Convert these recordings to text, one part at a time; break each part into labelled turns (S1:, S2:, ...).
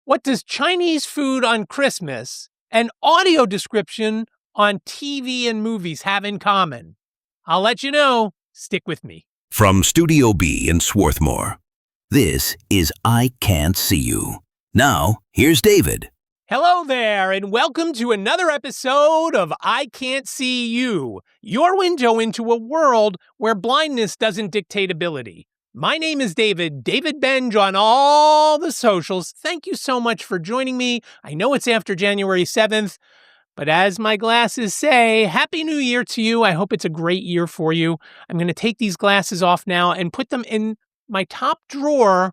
S1: What does Chinese food on Christmas and audio description on TV and movies have in common? I'll let you know. Stick with me.
S2: From Studio B in Swarthmore, this is iCantCU. Now, here's David.
S1: Hello there, and welcome to another episode of iCantCU, your window into a world where blindness doesn't dictate ability. My name is David Benge on all the socials. Thank you so much for joining me. I know it's after January 7th, but as my glasses say, Happy New Year to you. I hope it's a great year for you. I'm going to take these glasses off now and put them in my top drawer,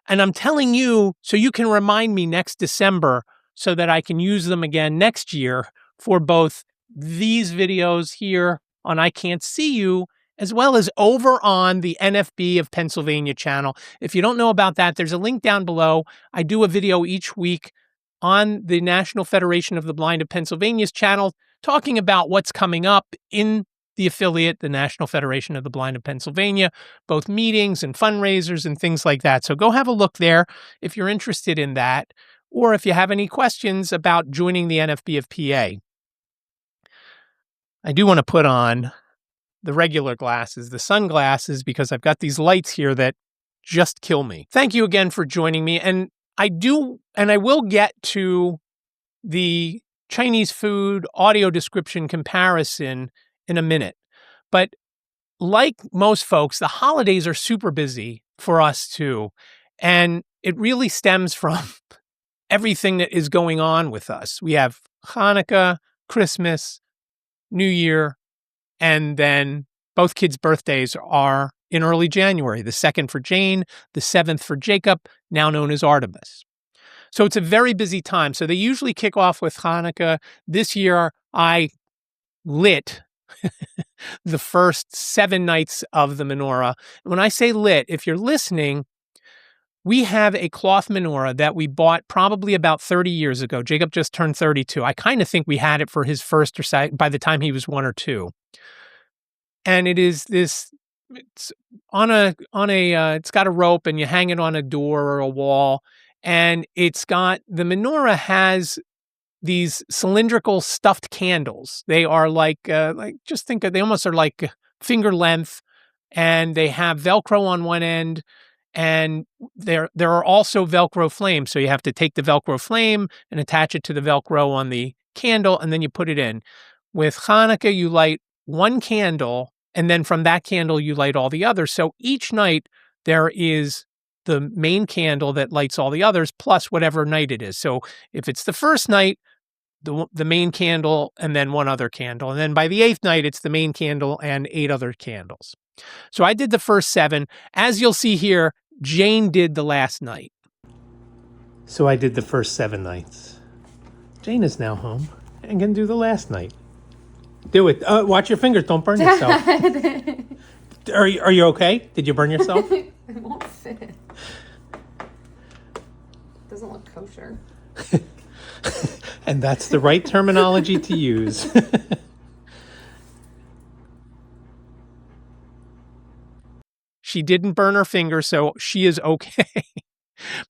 S1: and I'm telling you so you can remind me next December so that I can use them again next year for both these videos here on iCantCU as well as over on the NFB of Pennsylvania channel. If you don't know about that, there's a link down below. I do a video each week on the National Federation of the Blind of Pennsylvania's channel talking about what's coming up in the affiliate, the National Federation of the Blind of Pennsylvania, both meetings and fundraisers and things like that. So go have a look there if you're interested in that, or if you have any questions about joining the NFB of PA. I do want to put on the regular glasses, the sunglasses, because I've got these lights here that just kill me. Thank you again for joining me. And I will get to the Chinese food audio description comparison in a minute. But like most folks, the holidays are super busy for us too. And it really stems from everything that is going on with us. We have Hanukkah, Christmas, New Year, and then both kids' birthdays are in early January, the 2nd for Jane, the 7th for Jacob, now known as Artemis. So it's a very busy time. So they usually kick off with Hanukkah. This year, I lit the first 7 nights of the menorah. When I say lit, if you're listening, we have a cloth menorah that we bought probably about 30 years ago. Jacob just turned 32. I kind of think we had it for his first or second by the time he was 1 or 2. And it is this, it's it's got a rope and you hang it on a door or a wall. And the menorah has these cylindrical stuffed candles. They are they almost are like finger length, and they have Velcro on one end. And there are also Velcro flames. So you have to take the Velcro flame and attach it to the Velcro on the candle, and then you put it in. With Hanukkah, you light one candle, and then from that candle, you light all the others. So each night there is the main candle that lights all the others, plus whatever night it is. So if it's the first night, the main candle and then one other candle. And then by the 8th night, it's the main candle and 8 other candles. So I did the first 7. As you'll see here, Jane did the last night. So I did the first 7 nights. Jane is now home and can do the last night. Do it. Watch your fingers. Don't burn yourself. Are you okay? Did you burn yourself?
S3: It won't fit. Doesn't look kosher.
S1: And that's the right terminology to use. She didn't burn her finger, so she is okay.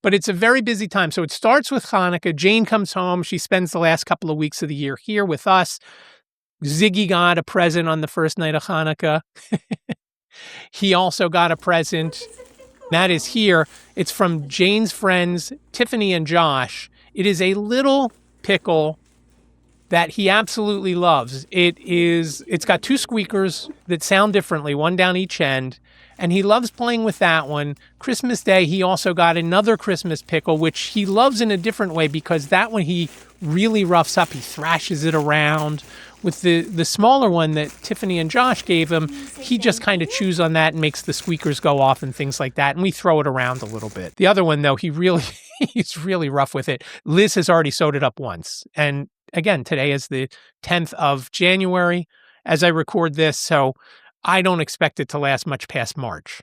S1: But it's a very busy time. So it starts with Hanukkah. Jane comes home. She spends the last couple of weeks of the year here with us. Ziggy got a present on the first night of Hanukkah. He also got a present. That is here. It's from Jane's friends, Tiffany and Josh. It is a little pickle that he absolutely loves. It's got 2 squeakers that sound differently, one down each end, and he loves playing with that one. Christmas Day, he also got another Christmas pickle, which he loves in a different way because that one he really roughs up. He thrashes it around. With the smaller one that Tiffany and Josh gave him, he just kind of chews on that and makes the squeakers go off and things like that, and we throw it around a little bit. The other one, though, he's really rough with it. Liz has already sewed it up once. And again, today is the 10th of January as I record this, so I don't expect it to last much past March.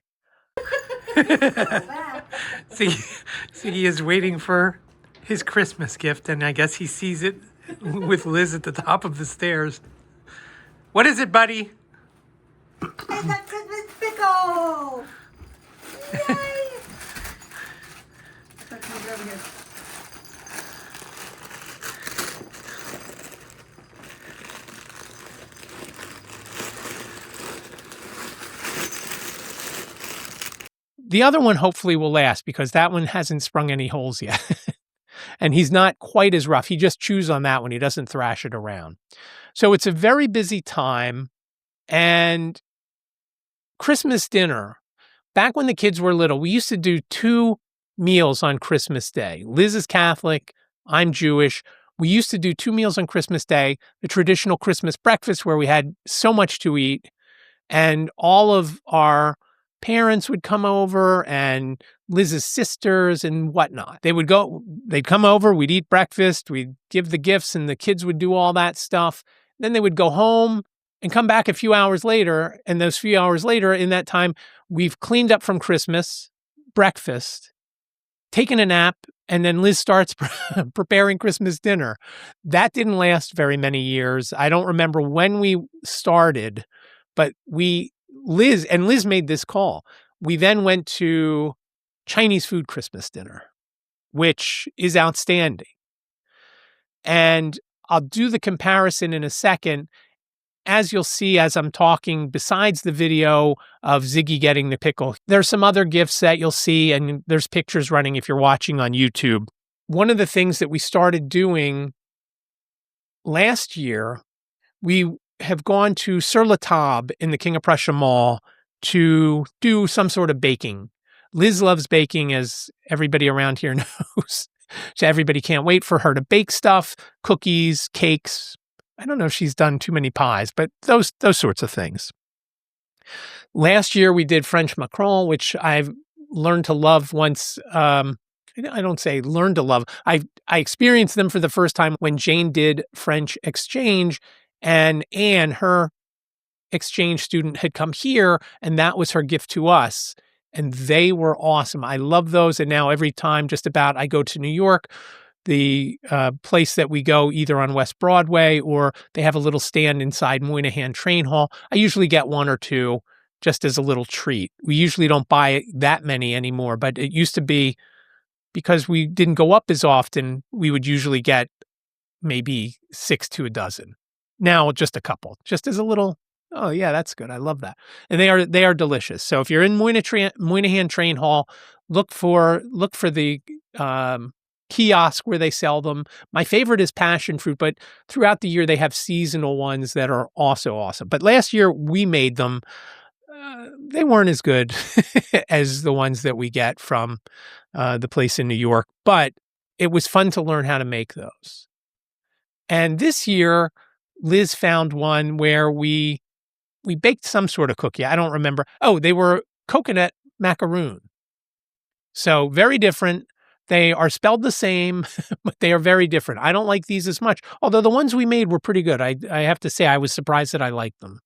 S1: See, he is waiting for his Christmas gift, and I guess he sees it with Liz at the top of the stairs. What is it, buddy?
S4: It's a Christmas pickle! Yay!
S1: The other one hopefully will last because that one hasn't sprung any holes yet. And he's not quite as rough. He just chews on that one. He doesn't thrash it around. So it's a very busy time. And Christmas dinner, back when the kids were little, we used to do 2 meals on Christmas Day. Liz is Catholic. I'm Jewish. We used to do 2 meals on Christmas Day, the traditional Christmas breakfast where we had so much to eat. And all of our parents would come over and Liz's sisters and whatnot. They'd come over, we'd eat breakfast, we'd give the gifts, and the kids would do all that stuff. Then they would go home and come back a few hours later. And those few hours later, in that time, we've cleaned up from Christmas, breakfast, taken a nap, and then Liz starts preparing Christmas dinner. That didn't last very many years. I don't remember when we started, but Liz made this call. We then went to Chinese food Christmas dinner, which is outstanding. And I'll do the comparison in a second. As you'll see as I'm talking, besides the video of Ziggy getting the pickle, there's some other gifts that you'll see, and there's pictures running if you're watching on YouTube. One of the things that we started doing last year, we have gone to Sur La Table in the King of Prussia Mall to do some sort of baking. Liz loves baking, as everybody around here knows. So everybody can't wait for her to bake stuff, cookies, cakes. I don't know if she's done too many pies, but those sorts of things. Last year we did French macarons, which I've learned to love once. I don't say learned to love. I experienced them for the first time when Jane did French exchange, and Anne, her exchange student, had come here, and that was her gift to us. And they were awesome. I love those. And now every time just about I go to New York, the place that we go either on West Broadway or they have a little stand inside Moynihan Train Hall, I usually get 1 or 2 just as a little treat. We usually don't buy that many anymore, but it used to be, because we didn't go up as often, we would usually get maybe 6 to a dozen. Now just a couple, just as a little, oh yeah, that's good. I love that. And they are delicious. So if you're in Moynihan Train Hall, look for the kiosk where they sell them. My favorite is passion fruit, but throughout the year they have seasonal ones that are also awesome. But last year we made them. They weren't as good as the ones that we get from the place in New York, but it was fun to learn how to make those. And this year, Liz found one where we baked some sort of cookie. I don't remember. Oh, they were coconut macaroon. So very different. They are spelled the same, but they are very different. I don't like these as much, although the ones we made were pretty good. I have to say I was surprised that I liked them.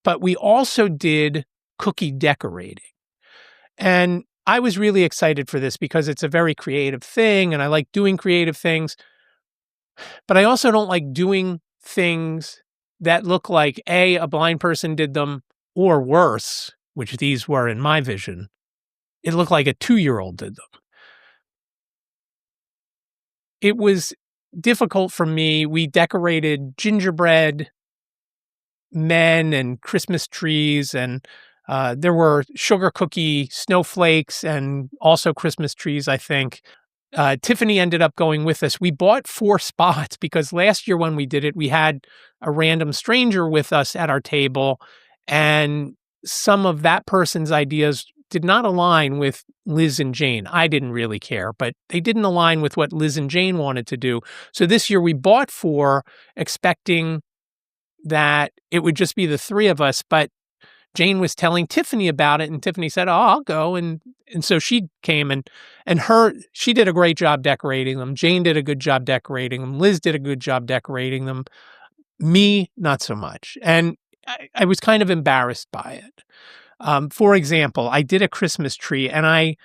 S1: But we also did cookie decorating. And I was really excited for this because it's a very creative thing, and I like doing creative things. But I also don't like doing things that look like, a blind person did them, or worse, which these were in my vision, it looked like a 2-year-old did them. It was difficult for me. We decorated gingerbread men and Christmas trees, and there were sugar cookie snowflakes and also Christmas trees, I think. Tiffany ended up going with us. We bought 4 spots because last year when we did it, we had a random stranger with us at our table, and some of that person's ideas did not align with Liz and Jane. I didn't really care, but they didn't align with what Liz and Jane wanted to do. So this year we bought 4, expecting that it would just be the 3 of us, but Jane was telling Tiffany about it, and Tiffany said, "Oh, I'll go." And so she came, and she did a great job decorating them. Jane did a good job decorating them. Liz did a good job decorating them. Me, not so much. And I was kind of embarrassed by it. For example, I did a Christmas tree, and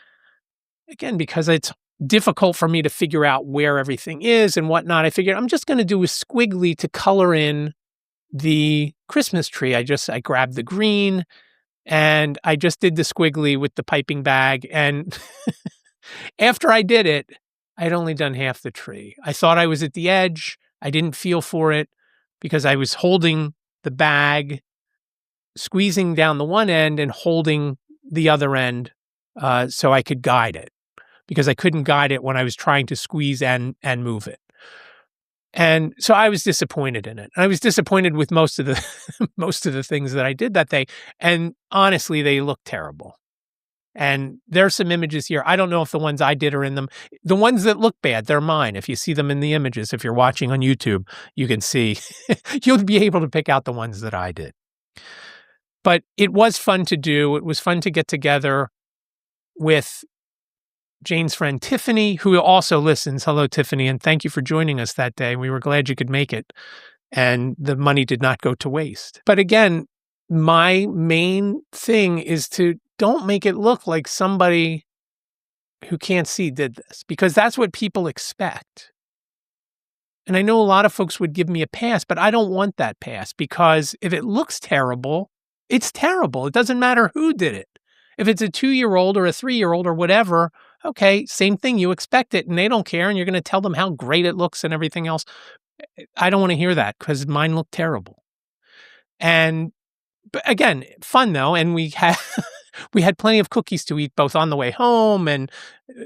S1: again, because it's difficult for me to figure out where everything is and whatnot, I figured I'm just going to do a squiggly to color in the Christmas tree. I grabbed the green and I just did the squiggly with the piping bag. And after I did it, I'd only done half the tree. I thought I was at the edge. I didn't feel for it because I was holding the bag, squeezing down the one end and holding the other end so I could guide it, because I couldn't guide it when I was trying to squeeze and move it. And so I was disappointed in it. I was disappointed with most of the most of the things that I did that day. And honestly, they look terrible. And there's some images here. I don't know if the ones I did are in them. The ones that look bad, they're mine. If you see them in the images, if you're watching on YouTube, you can see, you'll be able to pick out the ones that I did. But it was fun to do. It was fun to get together with Jane's friend Tiffany, who also listens. Hello, Tiffany, and thank you for joining us that day. We were glad you could make it, and the money did not go to waste. But again, my main thing is to don't make it look like somebody who can't see did this, because that's what people expect. And I know a lot of folks would give me a pass, but I don't want that pass, because if it looks terrible, it's terrible. It doesn't matter who did it. If it's a 2-year-old or a 3-year-old or whatever, okay, same thing. You expect it and they don't care, and you're going to tell them how great it looks and everything else. I don't want to hear that, because mine looked terrible. But again, fun though, and we had we had plenty of cookies to eat both on the way home, and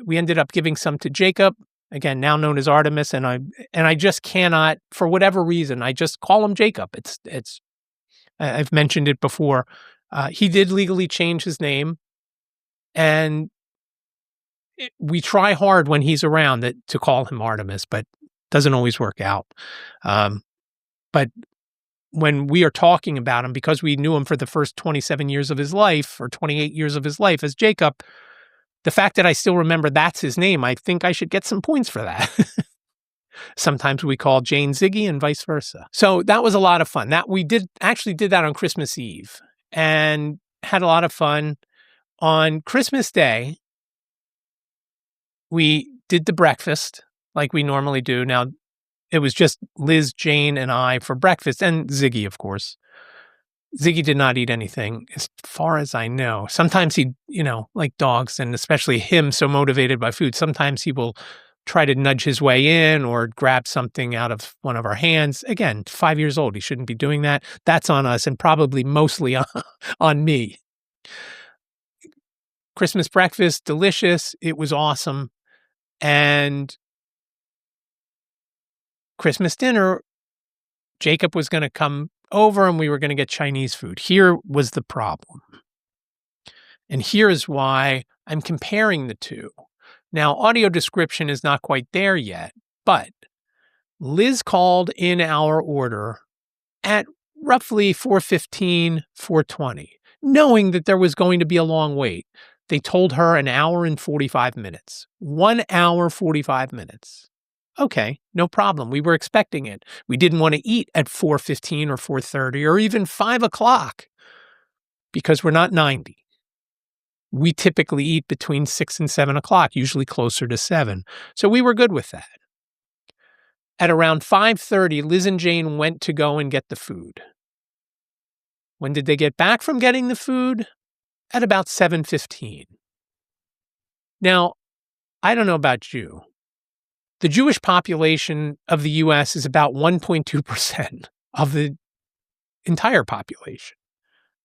S1: we ended up giving some to Jacob, again now known as Artemis, and I just cannot, for whatever reason, I just call him Jacob. It's I've mentioned it before. He did legally change his name, and we try hard when he's around to call him Artemis, but doesn't always work out. But when we are talking about him, because we knew him for the first 27 years of his life, or 28 years of his life as Jacob, the fact that I still remember that's his name, I think I should get some points for that. Sometimes we call Jane Ziggy and vice versa. So that was a lot of fun. That we actually did that on Christmas Eve and had a lot of fun. On Christmas Day, we did the breakfast like we normally do. Now, it was just Liz, Jane, and I for breakfast, and Ziggy, of course. Ziggy did not eat anything, as far as I know. Sometimes he, like dogs, and especially him, so motivated by food, sometimes he will try to nudge his way in or grab something out of one of our hands. Again, 5 years old, he shouldn't be doing that. That's on us, and probably mostly on me. Christmas breakfast, delicious. It was awesome. And Christmas dinner, Jacob was going to come over and we were going to get Chinese food. Here was the problem. And here is why I'm comparing the two. Now, audio description is not quite there yet, but Liz called in our order at roughly 4:15, 4:20, knowing that there was going to be a long wait. They told her an hour and 45 minutes. 1 hour, 45 minutes. Okay, no problem. We were expecting it. We didn't want to eat at 4:15 or 4:30 or even 5 o'clock, because we're not 90. We typically eat between 6 and 7 o'clock, usually closer to 7. So we were good with that. At around 5:30, Liz and Jane went to go and get the food. When did they get back from getting the food? At about 7:15. Now, I don't know about you. The Jewish population of the U.S. is about 1.2% of the entire population.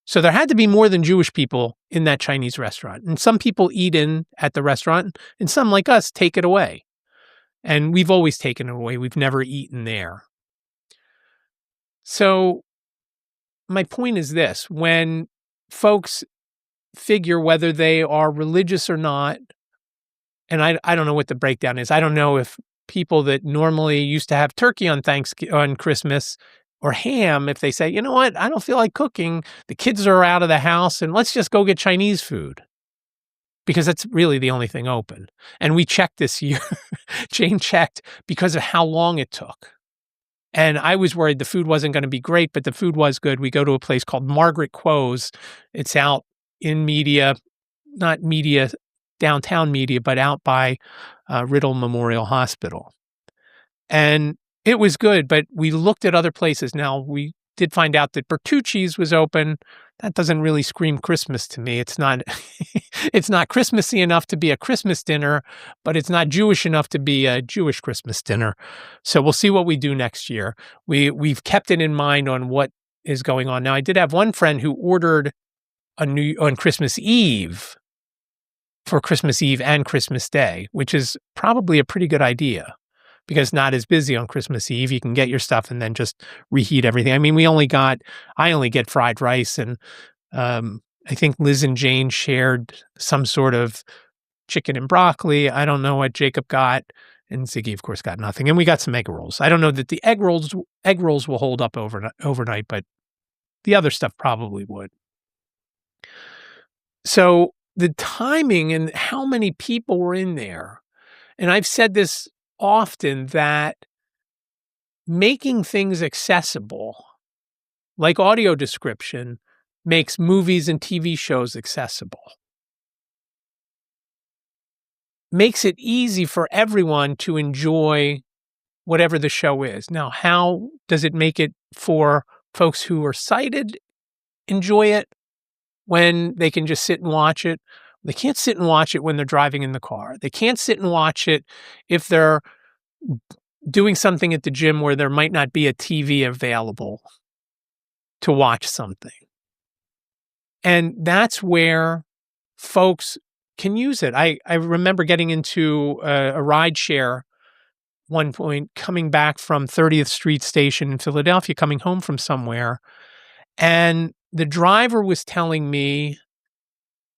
S1: So there had to be more than Jewish people in that Chinese restaurant. And some people eat in at the restaurant, and some, like us, take it away. And we've always taken it away. We've never eaten there. So my point is this: when folks figure whether they are religious or not, and I don't know what the breakdown is. I don't know if people that normally used to have turkey on Christmas or ham, if they say, you know what, I don't feel like cooking, the kids are out of the house, and let's just go get Chinese food, because that's really the only thing open. And we checked this year. Jane checked because of how long it took. And I was worried the food wasn't going to be great, but the food was good. We go to a place called Margaret Quo's. It's out in Media, not Media, downtown Media, but out by Riddle Memorial Hospital. And it was good, but we looked at other places. Now, we did find out that Bertucci's was open. That doesn't really scream Christmas to me. It's not it's not Christmassy enough to be a Christmas dinner, but it's not Jewish enough to be a Jewish Christmas dinner. So we'll see what we do next year. We've kept it in mind on what is going on. Now, I did have one friend who ordered on Christmas Eve for Christmas Eve and Christmas Day, which is probably a pretty good idea because not as busy on Christmas Eve. You can get your stuff and then just reheat everything. I mean, I only get fried rice, and I think Liz and Jane shared some sort of chicken and broccoli. I don't know what Jacob got, and Ziggy, of course, got nothing. And we got some egg rolls. I don't know that the egg rolls will hold up overnight, but the other stuff probably would. So the timing and how many people were in there, and I've said this often, that making things accessible, like audio description, makes movies and TV shows accessible. Makes it easy for everyone to enjoy whatever the show is. Now, how does it make it for folks who are sighted enjoy it when they can just sit and watch it? They can't sit and watch it when they're driving in the car. They can't sit and watch it if they're doing something at the gym where there might not be a TV available to watch something. And that's where folks can use it. I remember getting into a ride share one point, coming back from 30th Street Station in Philadelphia, coming home from somewhere. And the driver was telling me,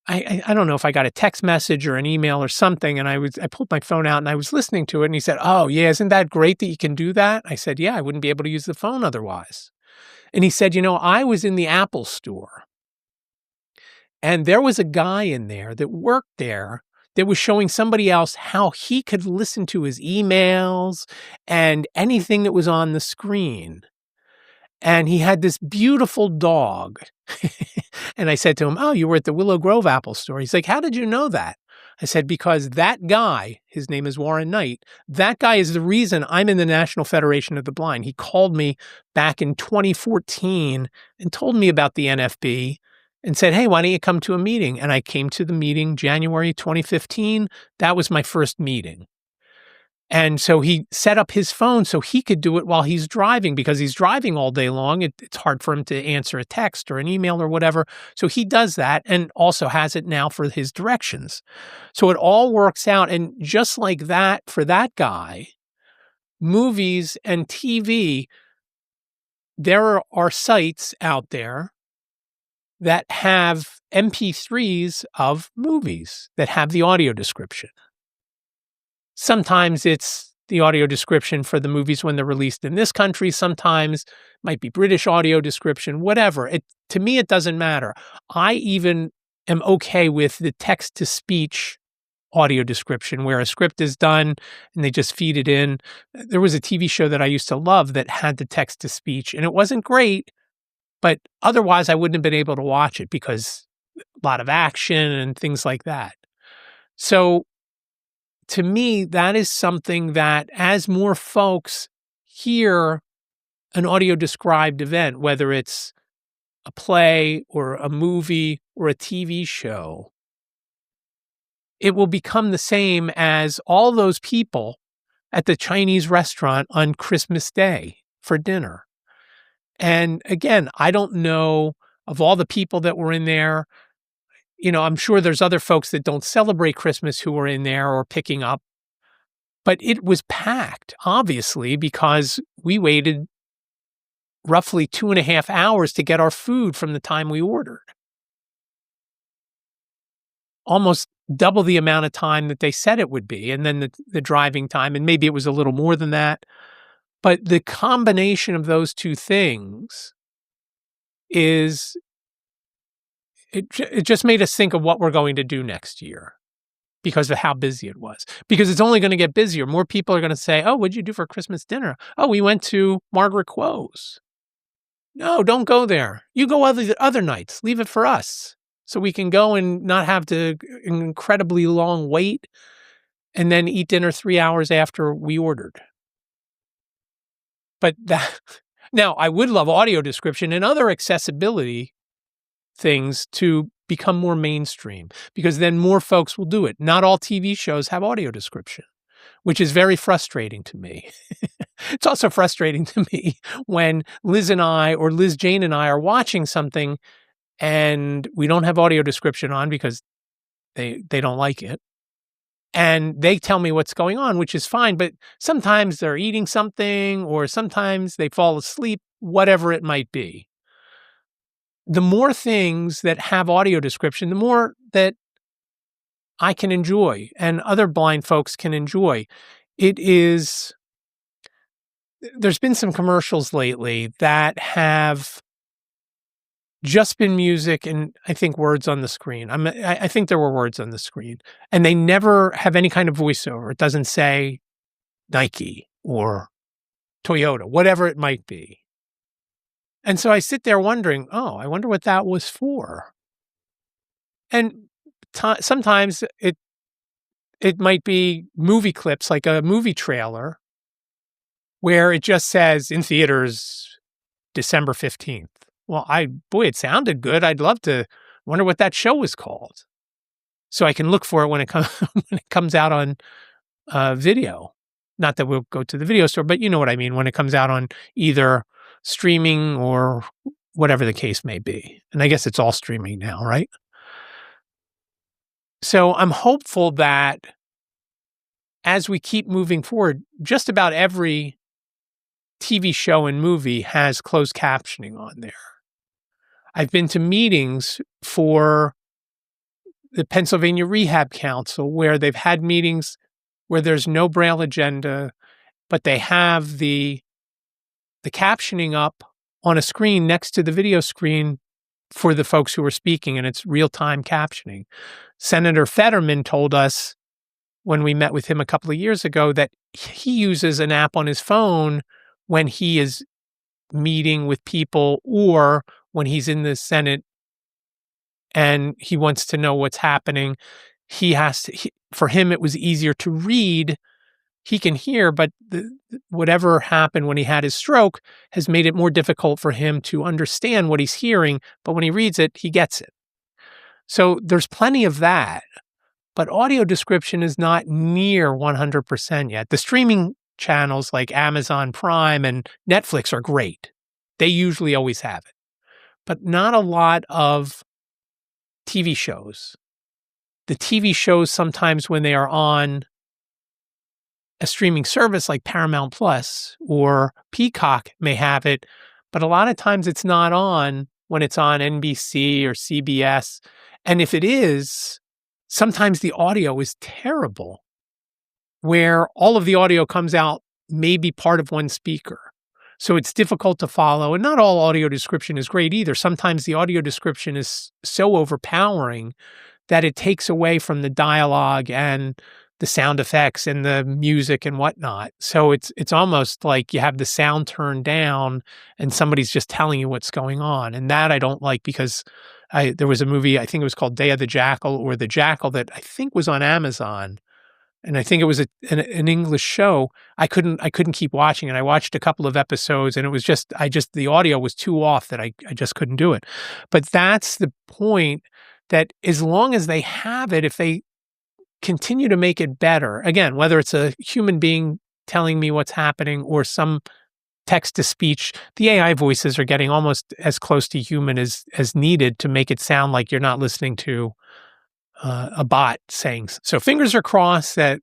S1: I don't know if I got a text message or an email or something, and I pulled my phone out and I was listening to it, and he said, "Oh, yeah, isn't that great that you can do that?" I said, "Yeah, I wouldn't be able to use the phone otherwise." And he said, I was in the Apple store, and there was a guy in there that worked there that was showing somebody else how he could listen to his emails and anything that was on the screen. And he had this beautiful dog. And I said to him, "Oh, you were at the Willow Grove Apple store." He's like, "How did you know that?" I said, "Because that guy, his name is Warren Knight, that guy is the reason I'm in the National Federation of the Blind. He called me back in 2014 and told me about the NFB and said, 'Hey, why don't you come to a meeting?' And I came to the meeting January 2015. That was my first meeting. And so he set up his phone so he could do it while he's driving, because he's driving all day long. It's hard for him to answer a text or an email or whatever. So he does that and also has it now for his directions. So it all works out. And just like that, for that guy, movies and TV, there are sites out there that have MP3s of movies that have the audio description. Sometimes it's the audio description for the movies when they're released in this country. Sometimes it might be British audio description, whatever. To me, it doesn't matter. I even am okay with the text-to-speech audio description where a script is done and they just feed it in. There was a TV show that I used to love that had the text-to-speech, and it wasn't great, but otherwise I wouldn't have been able to watch it because a lot of action and things like that. So to me, that is something that as more folks hear an audio described event, whether it's a play or a movie or a TV show, it will become the same as all those people at the Chinese restaurant on Christmas Day for dinner. And again, I don't know of all the people that were in there. I'm sure there's other folks that don't celebrate Christmas who were in there or picking up. But it was packed, obviously, because we waited roughly 2.5 hours to get our food from the time we ordered. Almost double the amount of time that they said it would be, and then the driving time, and maybe it was a little more than that. But the combination of those two things it just made us think of what we're going to do next year because of how busy it was. Because it's only going to get busier. More people are going to say, "Oh, what'd you do for Christmas dinner?" "Oh, we went to Margaret Quo's." "No, don't go there. You go other nights. Leave it for us so we can go and not have to an incredibly long wait and then eat dinner 3 hours after we ordered." But now I would love audio description and other accessibility things to become more mainstream, because then more folks will do it. Not all TV shows have audio description, which is very frustrating to me. It's also frustrating to me when Liz Jane and I are watching something and we don't have audio description on because they don't like it. And they tell me what's going on, which is fine, but sometimes they're eating something or sometimes they fall asleep, whatever it might be. The more things that have audio description, the more that I can enjoy and other blind folks can enjoy. There's been some commercials lately that have just been music and I think words on the screen. I think there were words on the screen, and they never have any kind of voiceover. It doesn't say Nike or Toyota, whatever it might be. And so I sit there wondering, oh, I wonder what that was for. And sometimes it might be movie clips, like a movie trailer, where it just says in theaters December 15th. Well, it sounded good. I'd love to wonder what that show was called. So I can look for it when it comes out on video. Not that we'll go to the video store, but you know what I mean, when it comes out on either streaming or whatever the case may be. And I guess it's all streaming now, right? So I'm hopeful that as we keep moving forward, just about every TV show and movie has closed captioning on there. I've been to meetings for the Pennsylvania Rehab Council where they've had meetings where there's no Braille agenda, but they have the captioning up on a screen next to the video screen for the folks who are speaking, and it's real-time captioning. Senator Fetterman told us when we met with him a couple of years ago that he uses an app on his phone when he is meeting with people or when he's in the Senate and he wants to know what's happening. For him, it was easier to read. He can hear, but whatever happened when he had his stroke has made it more difficult for him to understand what he's hearing. But when he reads it, he gets it. So there's plenty of that. But audio description is not near 100% yet. The streaming channels like Amazon Prime and Netflix are great. They usually always have it. But not a lot of TV shows. The TV shows sometimes when they are on a streaming service like Paramount Plus or Peacock may have it, but a lot of times it's not on when it's on NBC or CBS. And if it is, sometimes the audio is terrible, where all of the audio comes out maybe part of one speaker. So it's difficult to follow. And not all audio description is great either. Sometimes the audio description is so overpowering that it takes away from the dialogue and the sound effects and the music and whatnot. So it's almost like you have the sound turned down and somebody's just telling you what's going on. And that I don't like because there was a movie, I think it was called Day of the Jackal or The Jackal that I think was on Amazon. And I think it was an English show. I couldn't keep watching it. I watched a couple of episodes and it was just the audio was too off that I just couldn't do it. But that's the point, that as long as they have it, if they continue to make it better, again, whether it's a human being telling me what's happening or some text to speech, the AI voices are getting almost as close to human as needed to make it sound like you're not listening to a bot saying. So fingers are crossed that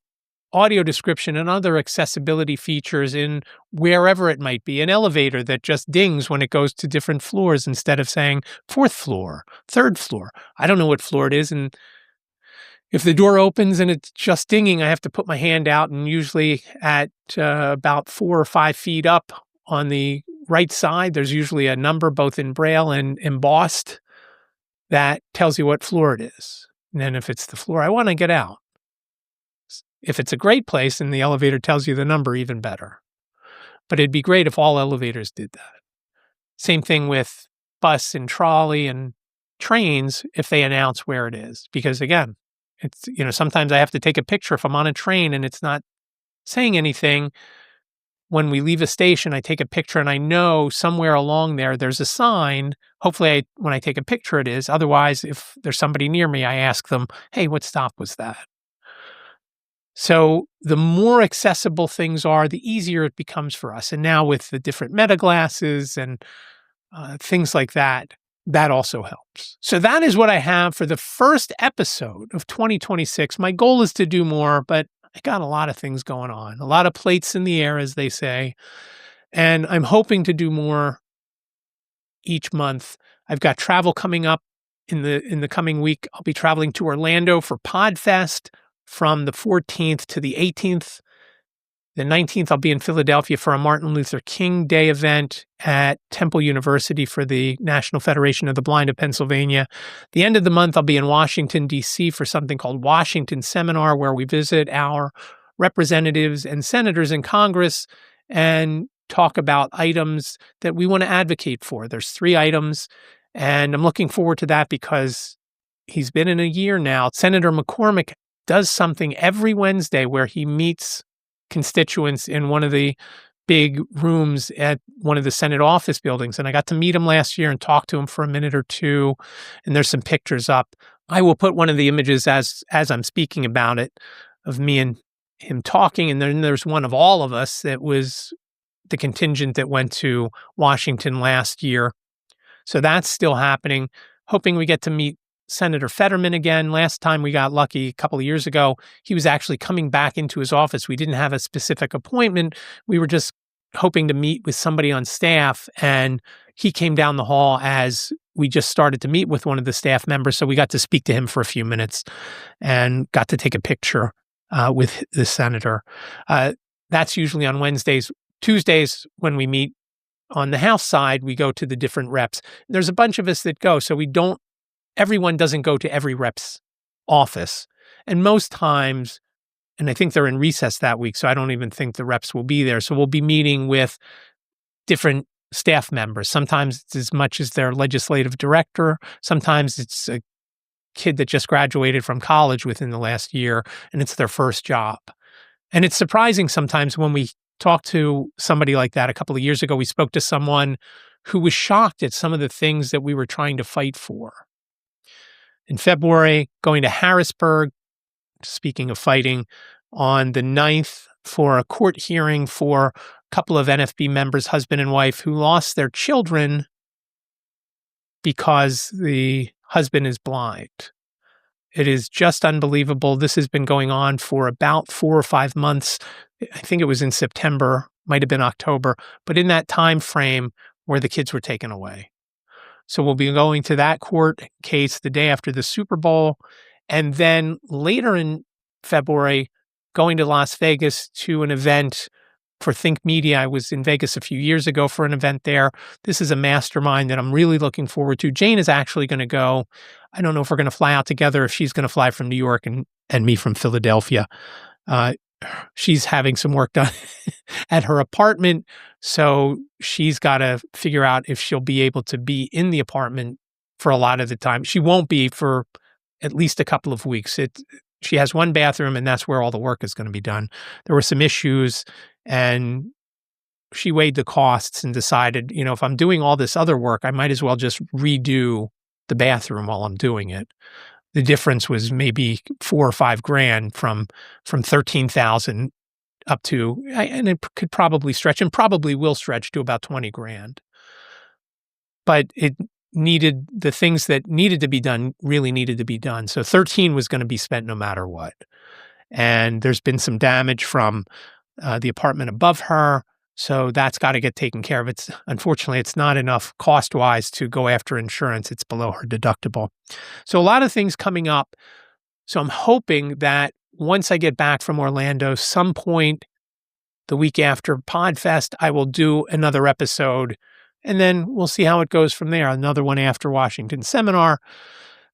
S1: audio description and other accessibility features in wherever it might be, an elevator that just dings when it goes to different floors instead of saying 4th floor, 3rd floor. I don't know what floor it is. And if the door opens and it's just dinging, I have to put my hand out, and usually at about 4 or 5 feet up on the right side, there's usually a number both in Braille and embossed that tells you what floor it is. And then if it's the floor I want to get out. If it's a great place and the elevator tells you the number, even better. But it'd be great if all elevators did that. Same thing with bus and trolley and trains if they announce where it is. Because again, it's, sometimes I have to take a picture if I'm on a train and it's not saying anything. When we leave a station, I take a picture and I know somewhere along there's a sign. Hopefully when I take a picture it is. Otherwise, if there's somebody near me, I ask them, hey, what stop was that? So the more accessible things are, the easier it becomes for us. And now with the different meta glasses and things like that, that also helps. So that is what I have for the first episode of 2026. My goal is to do more, but I got a lot of things going on, a lot of plates in the air, as they say, and I'm hoping to do more each month. I've got travel coming up in the coming week. I'll be traveling to Orlando for PodFest from the 14th to the 18th. The 19th, I'll be in Philadelphia for a Martin Luther King Day event at Temple University for the National Federation of the Blind of Pennsylvania. The end of the month, I'll be in Washington, D.C. for something called Washington Seminar, where we visit our representatives and senators in Congress and talk about items that we want to advocate for. There's 3 items, and I'm looking forward to that because he's been in a year now. Senator McCormick does something every Wednesday where he meets constituents in one of the big rooms at one of the Senate office buildings. And I got to meet him last year and talk to him for a minute or two. And there's some pictures up. I will put one of the images as I'm speaking about it of me and him talking. And then there's one of all of us that was the contingent that went to Washington last year. So that's still happening. Hoping we get to meet Senator Fetterman again. Last time we got lucky a couple of years ago, he was actually coming back into his office. We didn't have a specific appointment. We were just hoping to meet with somebody on staff, and he came down the hall as we just started to meet with one of the staff members. So we got to speak to him for a few minutes and got to take a picture with the senator. That's usually on Wednesdays. Tuesdays, when we meet on the House side, we go to the different reps. There's a bunch of us that go, so everyone doesn't go to every rep's office. And most times, and I think they're in recess that week, so I don't even think the reps will be there. So we'll be meeting with different staff members. Sometimes it's as much as their legislative director. Sometimes it's a kid that just graduated from college within the last year, and it's their first job. And it's surprising sometimes when we talk to somebody like that. A couple of years ago, we spoke to someone who was shocked at some of the things that we were trying to fight for. In February, going to Harrisburg, speaking of fighting, on the 9th for a court hearing for a couple of NFB members, husband and wife, who lost their children because the husband is blind. It is just unbelievable. This has been going on for about 4 or 5 months. I think it was in September, might have been October, but in that time frame where the kids were taken away. So we'll be going to that court case the day after the Super Bowl. And then later in February, going to Las Vegas to an event for Think Media. I was in Vegas a few years ago for an event there. This is a mastermind that I'm really looking forward to. Jane is actually going to go. I don't know if we're going to fly out together, if she's going to fly from New York and me from Philadelphia. She's having some work done at her apartment, so she's got to figure out if she'll be able to be in the apartment for a lot of the time. She won't be for at least a couple of weeks. She has one bathroom, and that's where all the work is going to be done. There were some issues, and she weighed the costs and decided, if I'm doing all this other work, I might as well just redo the bathroom while I'm doing it. The difference was maybe $4 or $5 grand from $13,000 up to, and it could probably stretch and probably will stretch to about 20 grand. But it needed, the things that needed to be done really needed to be done. So 13 was going to be spent no matter what. And there's been some damage from the apartment above her. So that's got to get taken care of. Unfortunately, it's not enough cost-wise to go after insurance. It's below her deductible. So a lot of things coming up. So I'm hoping that once I get back from Orlando, some point the week after PodFest, I will do another episode, and then we'll see how it goes from there. Another one after Washington Seminar.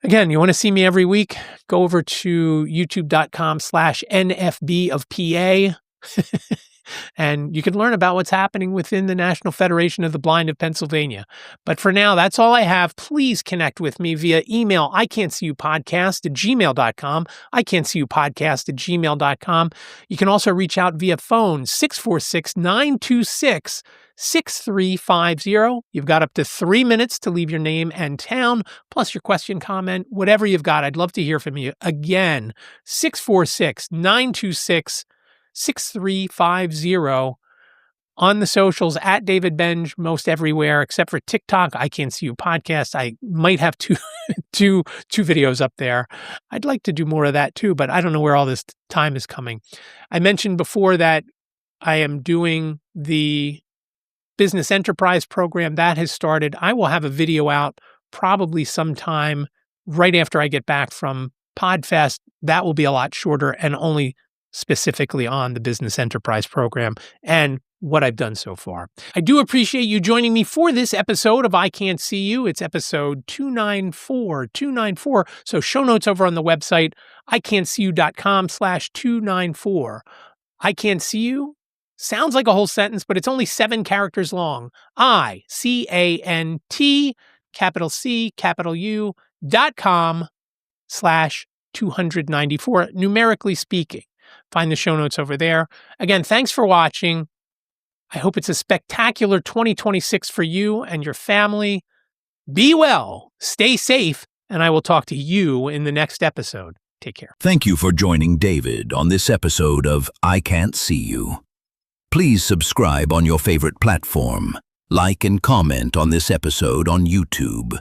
S1: Again, you want to see me every week? Go over to youtube.com/NFB of PA. And you can learn about what's happening within the National Federation of the Blind of Pennsylvania. But for now, that's all I have. Please connect with me via email, iCantCUpodcast@gmail.com, iCantCUpodcast@gmail.com. You can also reach out via phone, 646-926-6350. You've got up to 3 minutes to leave your name and town, plus your question, comment, whatever you've got. I'd love to hear from you. Again, 646-926-6350. on the socials at David Benj, most everywhere except for TikTok, iCantCU podcast. I might have two videos up there. I'd like to do more of that too, but I don't know where all this time is coming. I mentioned before that I am doing the business enterprise program that has started. I will have a video out probably sometime right after I get back from PodFest. That will be a lot shorter and only specifically on the business enterprise program and what I've done so far. I do appreciate you joining me for this episode of iCantCU. It's episode 294. So show notes over on the website, iCantCU.com/294. iCantCU sounds like a whole sentence, but it's only 7 characters long. iCantCU.com/294, numerically speaking. Find the show notes over there. Again, thanks for watching. I hope it's a spectacular 2026 for you and your family. Be well, stay safe, and I will talk to you in the next episode. Take care.
S2: Thank you for joining David on this episode of iCantCU. Please subscribe on your favorite platform. Like and comment on this episode on YouTube.